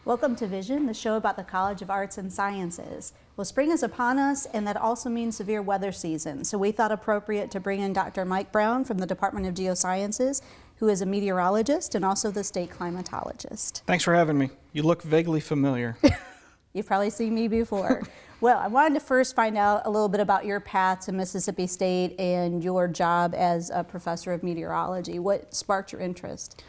Welcome to Vision, the show about the College of Arts and Sciences. Well, spring is upon us, and that also means severe weather season. So we thought appropriate to bring in Dr. Mike Brown from the Department of Geosciences, who is a meteorologist and also the state climatologist. Thanks for having me. You look vaguely familiar. You've probably seen me before. Well, I wanted to first find out a little bit about your path to Mississippi State and your job as a professor of meteorology. What sparked your interest?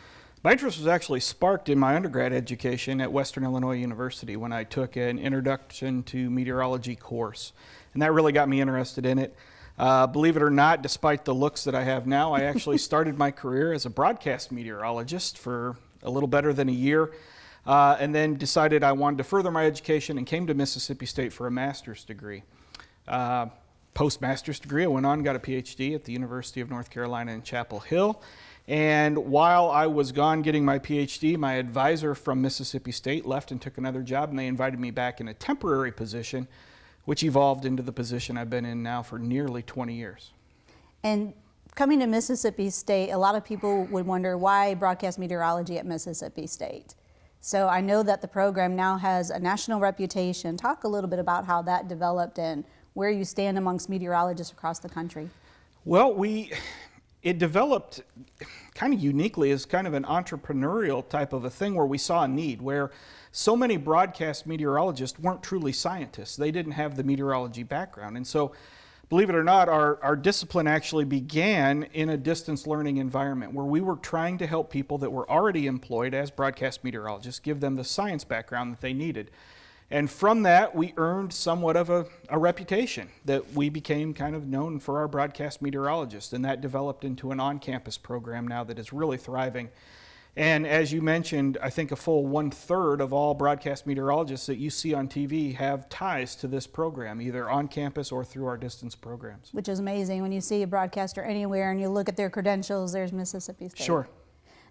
My interest was actually sparked in my undergrad education at Western Illinois University when I took an Introduction to Meteorology course. And that really got me interested in it. Believe it or not, despite the looks that I have now, I actually started my career as a broadcast meteorologist for a little better than a year. And then decided I wanted to further my education and came to Mississippi State for a master's degree. Post-master's degree, I went on and got a PhD at the University of North Carolina in Chapel Hill. And while I was gone getting my PhD, my advisor from Mississippi State left and took another job, and they invited me back in a temporary position, which evolved into the position I've been in now for nearly 20 years. And coming to Mississippi State, a lot of people would wonder why broadcast meteorology at Mississippi State. So I know that the program now has a national reputation. Talk a little bit about how that developed and where you stand amongst meteorologists across the country. Well, it developed kind of uniquely as kind of an entrepreneurial type of a thing where we saw a need, where so many broadcast meteorologists weren't truly scientists. They didn't have the meteorology background. And so, believe it or not, our discipline actually began in a distance learning environment where we were trying to help people that were already employed as broadcast meteorologists, give them the science background that they needed. And from that, we earned somewhat of a reputation that we became kind of known for our broadcast meteorologists, and that developed into an on-campus program now that is really thriving. And as you mentioned, I think a full 1/3 of all broadcast meteorologists that you see on TV have ties to this program, either on campus or through our distance programs. Which is amazing when you see a broadcaster anywhere and you look at their credentials, there's Mississippi State. Sure.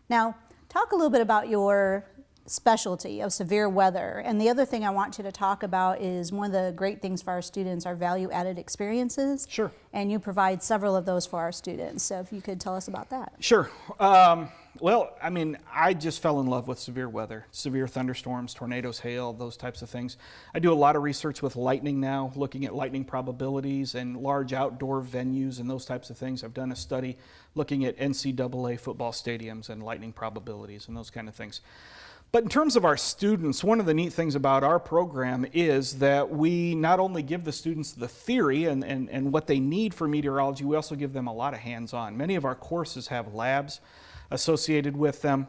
Now, talk a little bit about your specialty of severe weather. And the other thing I want you to talk about is one of the great things for our students are value-added experiences. Sure. And you provide several of those for our students. So if you could tell us about that. Sure. Well, I mean, I just fell in love with severe weather, severe thunderstorms, tornadoes, hail, those types of things. I do a lot of research with lightning now, looking at lightning probabilities and large outdoor venues and those types of things. I've done a study looking at NCAA football stadiums and lightning probabilities and those kind of things. But in terms of our students, one of the neat things about our program is that we not only give the students the theory and what they need for meteorology, we also give them a lot of hands-on. Many of our courses have labs associated with them.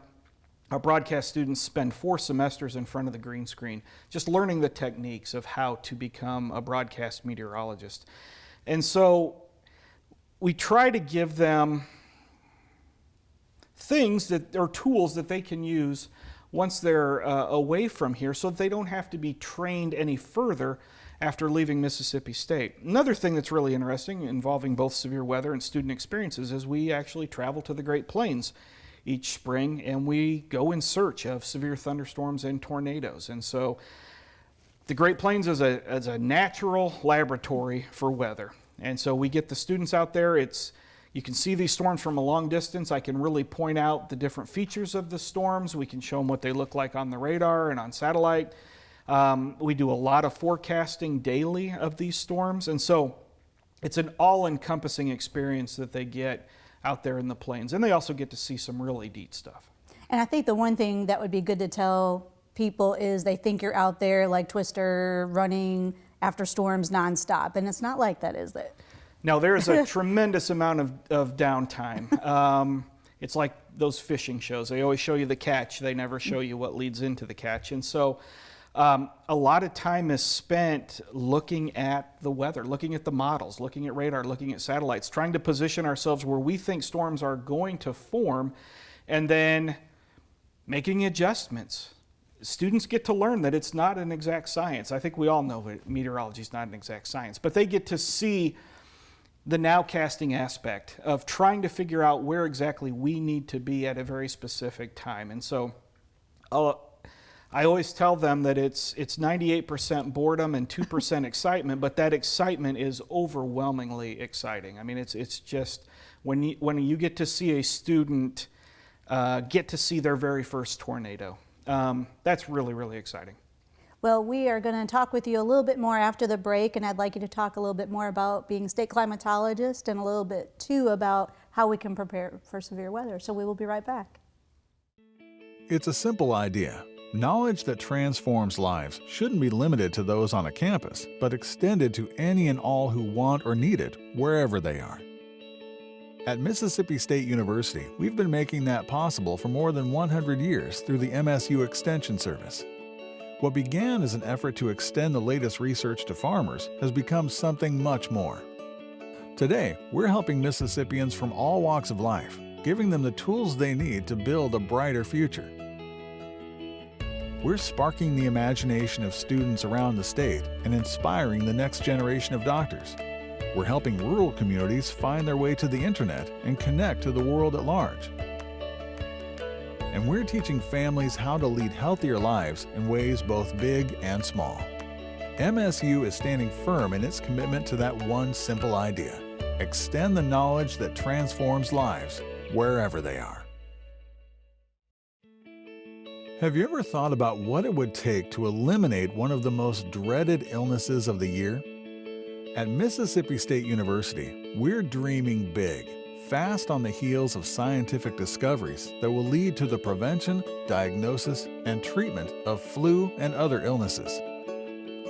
Our broadcast students spend 4 semesters in front of the green screen, just learning the techniques of how to become a broadcast meteorologist. And so we try to give them things or tools that they can use once they're away from here so that they don't have to be trained any further after leaving Mississippi State. Another thing that's really interesting involving both severe weather and student experiences is we actually travel to the Great Plains each spring and we go in search of severe thunderstorms and tornadoes. And so the Great Plains is a natural laboratory for weather. And so we get the students out there. You can see these storms from a long distance. I can really point out the different features of the storms. We can show them what they look like on the radar and on satellite. We do a lot of forecasting daily of these storms. And so it's an all-encompassing experience that they get out there in the plains. And they also get to see some really neat stuff. And I think the one thing that would be good to tell people is they think you're out there like Twister running after storms nonstop. And it's not like that, is it? Now, there's a tremendous amount of downtime. It's like those fishing shows. They always show you the catch. They never show you what leads into the catch. And so a lot of time is spent looking at the weather, looking at the models, looking at radar, looking at satellites, trying to position ourselves where we think storms are going to form, and then making adjustments. Students get to learn that it's not an exact science. I think we all know that meteorology is not an exact science, but they get to see the nowcasting aspect of trying to figure out where exactly we need to be at a very specific time. And so I always tell them that it's 98% boredom and 2% excitement, but that excitement is overwhelmingly exciting. I mean, it's just when you get to see a student get to see their very first tornado, That's really, really exciting. Well, we are going to talk with you a little bit more after the break, and I'd like you to talk a little bit more about being state climatologist and a little bit too about how we can prepare for severe weather. So we will be right back. It's a simple idea. Knowledge that transforms lives shouldn't be limited to those on a campus, but extended to any and all who want or need it, wherever they are. At Mississippi State University, we've been making that possible for more than 100 years through the MSU Extension Service. What began as an effort to extend the latest research to farmers has become something much more. Today, we're helping Mississippians from all walks of life, giving them the tools they need to build a brighter future. We're sparking the imagination of students around the state and inspiring the next generation of doctors. We're helping rural communities find their way to the internet and connect to the world at large. And we're teaching families how to lead healthier lives in ways both big and small. MSU is standing firm in its commitment to that one simple idea: extend the knowledge that transforms lives wherever they are. Have you ever thought about what it would take to eliminate one of the most dreaded illnesses of the year? At Mississippi State University, we're dreaming big, fast on the heels of scientific discoveries that will lead to the prevention, diagnosis, and treatment of flu and other illnesses.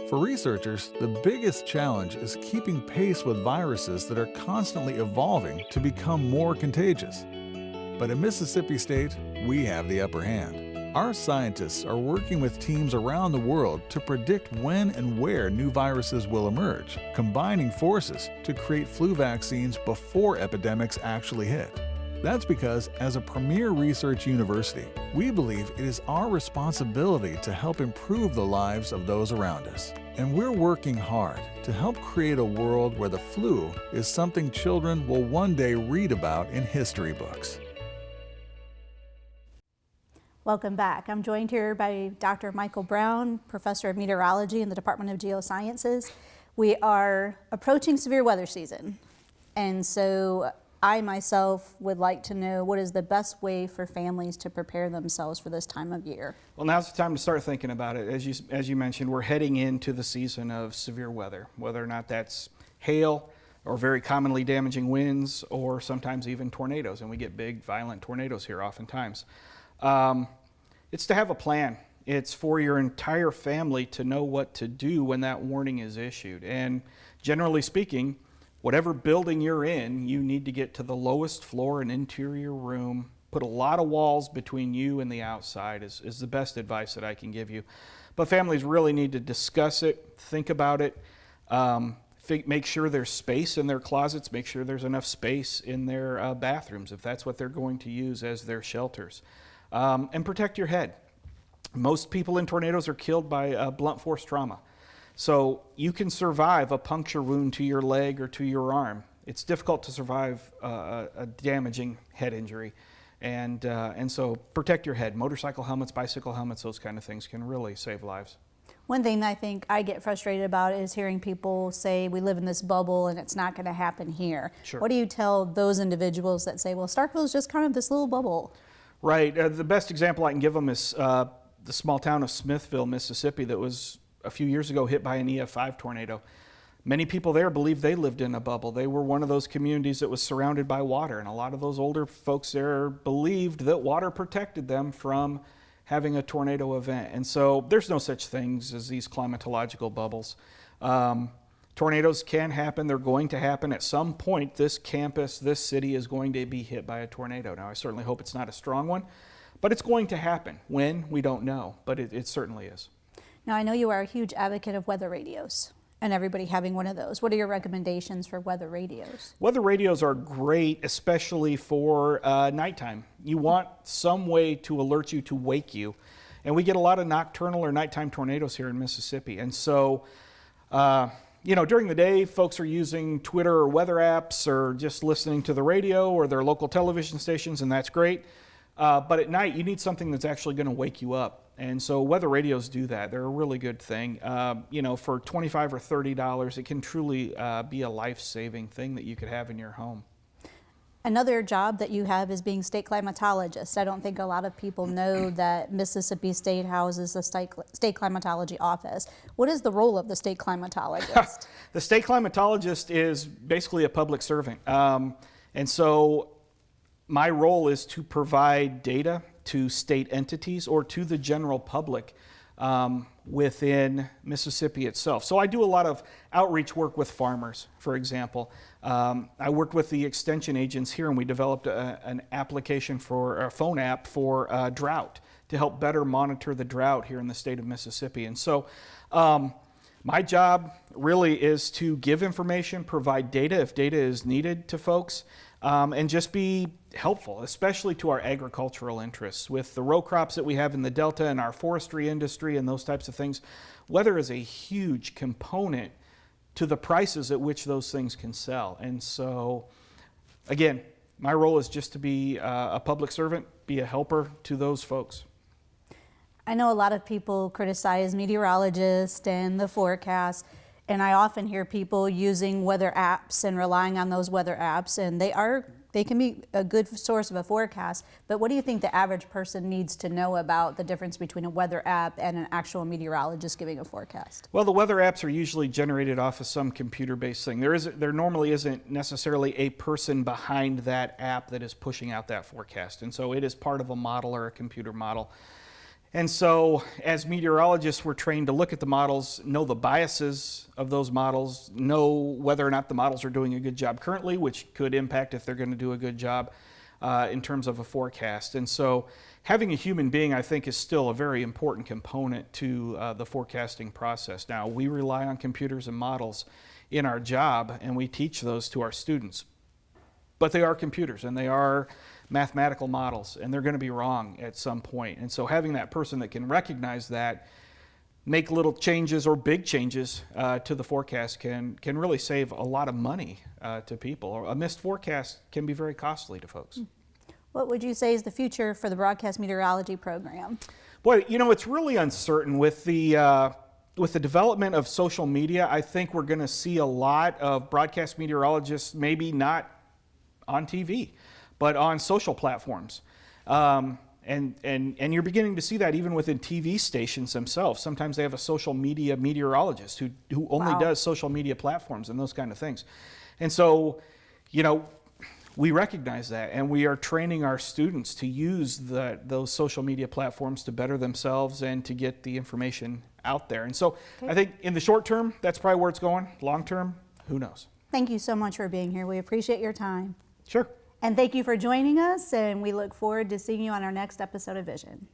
For researchers, the biggest challenge is keeping pace with viruses that are constantly evolving to become more contagious. But at Mississippi State, we have the upper hand. Our scientists are working with teams around the world to predict when and where new viruses will emerge, combining forces to create flu vaccines before epidemics actually hit. That's because, as a premier research university, we believe it is our responsibility to help improve the lives of those around us. And we're working hard to help create a world where the flu is something children will one day read about in history books. Welcome back. I'm joined here by Dr. Michael Brown, Professor of Meteorology in the Department of Geosciences. We are approaching severe weather season, and so I myself would like to know what is the best way for families to prepare themselves for this time of year. Well, now's the time to start thinking about it. As you mentioned, we're heading into the season of severe weather, whether or not that's hail or very commonly damaging winds or sometimes even tornadoes, and we get big, violent tornadoes here oftentimes. It's to have a plan. It's for your entire family to know what to do when that warning is issued. And generally speaking, whatever building you're in, you need to get to the lowest floor and interior room. Put a lot of walls between you and the outside is the best advice that I can give you. But families really need to discuss it, think about it, make sure there's space in their closets, make sure there's enough space in their bathrooms if that's what they're going to use as their shelters. And protect your head. Most people in tornadoes are killed by blunt force trauma. So you can survive a puncture wound to your leg or to your arm. It's difficult to survive a damaging head injury. And so protect your head. Motorcycle helmets, bicycle helmets, those kind of things can really save lives. One thing I think I get frustrated about is hearing people say we live in this bubble and it's not going to happen here. Sure. What do you tell those individuals that say, well, Starkville is just kind of this little bubble? Right. The best example I can give them is the small town of Smithville, Mississippi, that was a few years ago hit by an EF5 tornado. Many people there believed they lived in a bubble. They were one of those communities that was surrounded by water, and a lot of those older folks there believed that water protected them from having a tornado event. And so there's no such things as these climatological bubbles. Tornadoes can happen. They're going to happen. At some point, this campus, this city is going to be hit by a tornado. Now, I certainly hope it's not a strong one, but it's going to happen. When, we don't know, but it certainly is. Now, I know you are a huge advocate of weather radios and everybody having one of those. What are your recommendations for weather radios? Weather radios are great, especially for nighttime. You want some way to alert you, to wake you. And we get a lot of nocturnal or nighttime tornadoes here in Mississippi. And so, during the day, folks are using Twitter or weather apps or just listening to the radio or their local television stations, and that's great. But at night, you need something that's actually going to wake you up. And so weather radios do that. They're a really good thing. For $25 or $30, it can truly be a life-saving thing that you could have in your home. Another job that you have is being state climatologist. I don't think a lot of people know that Mississippi State houses a state climatology office. What is the role of the state climatologist? The state climatologist is basically a public servant. And so my role is to provide data to state entities or to the general public within Mississippi itself. So I do a lot of outreach work with farmers, for example. I worked with the extension agents here, and we developed an application for a phone app for drought to help better monitor the drought here in the state of Mississippi. And so my job really is to give information, provide data if data is needed to folks, and just be helpful, especially to our agricultural interests. With the row crops that we have in the Delta and our forestry industry and those types of things, weather is a huge component to the prices at which those things can sell. And so, again, my role is just to be a public servant, be a helper to those folks. I know a lot of people criticize meteorologists and the forecast, and I often hear people using weather apps and relying on those weather apps, and they can be a good source of a forecast, but what do you think the average person needs to know about the difference between a weather app and an actual meteorologist giving a forecast? Well, the weather apps are usually generated off of some computer-based thing. There normally isn't necessarily a person behind that app that is pushing out that forecast, and so it is part of a model or a computer model. And so as meteorologists, we're trained to look at the models, know the biases of those models, know whether or not the models are doing a good job currently, which could impact if they're going to do a good job in terms of a forecast. And so having a human being, I think, is still a very important component to the forecasting process. Now, we rely on computers and models in our job, and we teach those to our students. But they are computers, and they are mathematical models, and they're going to be wrong at some point. And so having that person that can recognize that, make little changes or big changes to the forecast can really save a lot of money to people. A missed forecast can be very costly to folks. What would you say is the future for the broadcast meteorology program? Boy, you know, it's really uncertain with the development of social media. I think we're going to see a lot of broadcast meteorologists, maybe not on TV, but on social platforms. And you're beginning to see that even within TV stations themselves. Sometimes they have a social media meteorologist who only does social media platforms and those kind of things. And so, you know, we recognize that, and we are training our students to use those social media platforms to better themselves and to get the information out there. And so I think in the short term, that's probably where it's going. Long term, who knows? Thank you so much for being here. We appreciate your time. Sure. And thank you for joining us, and we look forward to seeing you on our next episode of Vision.